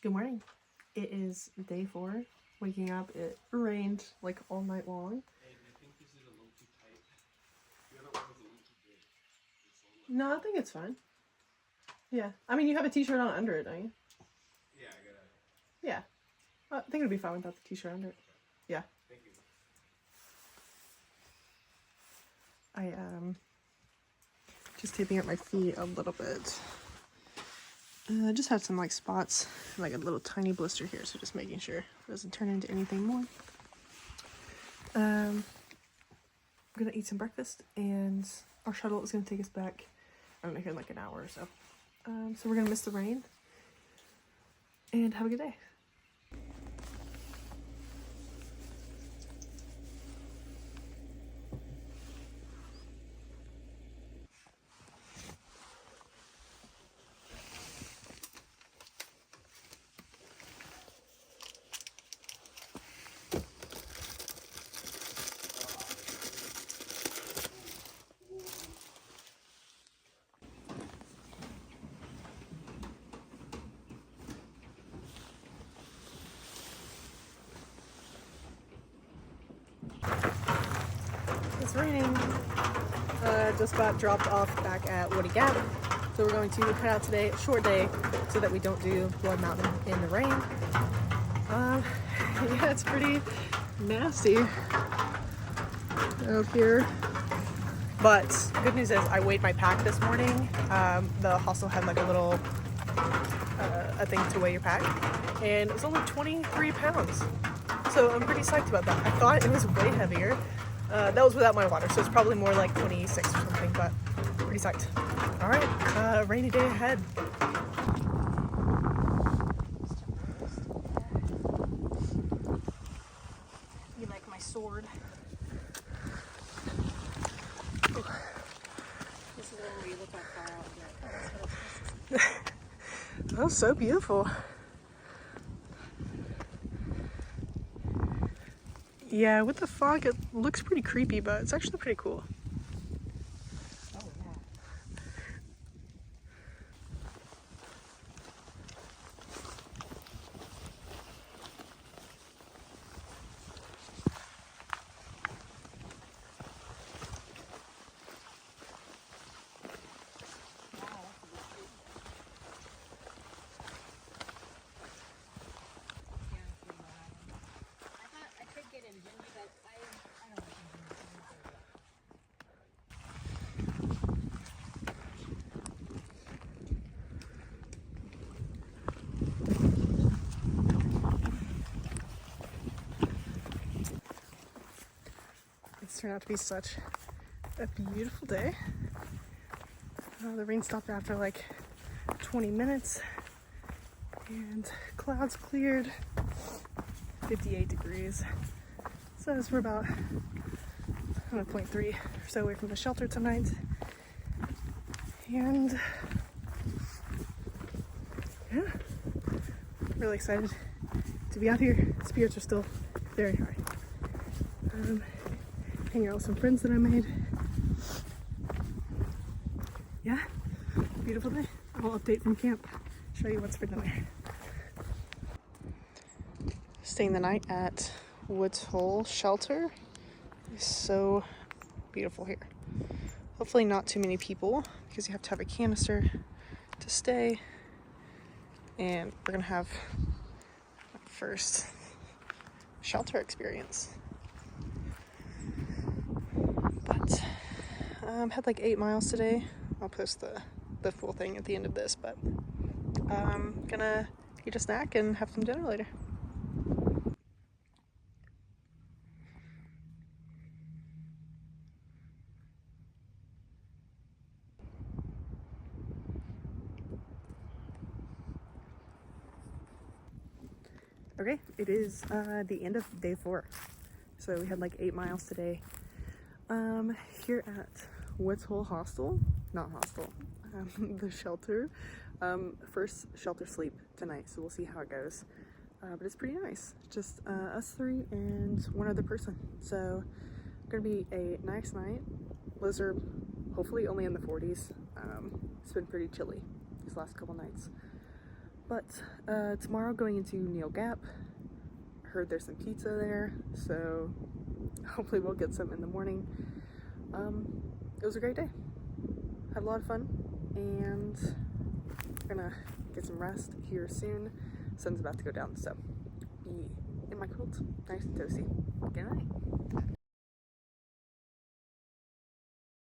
Good morning. It is day 4. Waking up, it rained like all night long. Hey, I think this is a little too tight. The other one was a little too big. No, I think it's fine. Yeah. I mean, you have a t-shirt on under it, don't you? Yeah, I gotta. Yeah. I think it'd be fine without the t-shirt under it. Yeah. Thank you. I just taping up my feet a little bit. I just had some like spots, like a little tiny blister here, so just making sure it doesn't turn into anything more. I'm gonna eat some breakfast, and our shuttle is gonna take us back, I don't know, here in like an hour or so. So we're gonna miss the rain, and have a good day. It's raining. Just got dropped off back at Woody Gap, so we're going to head out today, a short day, so that we don't do Blood Mountain in the rain. Yeah, it's pretty nasty out here. But good news is I weighed my pack this morning. The hostel had like a little a thing to weigh your pack, and it was only 23 pounds. So I'm pretty psyched about that. I thought it was way heavier. That was without my water, so it's probably more like 26 or something, but pretty psyched. All right, rainy day ahead. You like my sword? This is the one where you look like far out and be like, oh, that's Oh, so beautiful. Yeah, with the fog, it looks pretty creepy, but it's actually pretty cool. oh yeah. I could get in Ginny, but I don't like It's turned out to be such a beautiful day. The rain stopped after like 20 minutes, and clouds cleared. 58 degrees. Says we're about 0.3 or so away from the shelter tonight. And yeah, really excited to be out here. Spirits are still very high. Hanging out with some friends that I made. Yeah, beautiful day. I'll update from camp, show you what's for dinner. Staying the night at Woods Hole Shelter. It's so beautiful here. Hopefully not too many people, because you have to have a canister to stay. And we're gonna have my first shelter experience. But had like 8 miles today. I'll post the full thing at the end of this, but I'm gonna eat a snack and have some dinner later. Okay, it is the end of day 4. So we had like 8 miles today. Here at Woods Hole Hostel, not hostel, the shelter. First shelter sleep tonight, so we'll see how it goes. But it's pretty nice. Just us 3 and one other person. So gonna be a nice night. Lows are hopefully only in the 40s. It's been pretty chilly these last couple nights. But tomorrow going into Neil Gap. Heard there's some pizza there, so hopefully we'll get some in the morning. It was a great day. Had a lot of fun, and we're gonna get some rest here soon. Sun's about to go down, so be in my quilt, nice and toasty. Good night.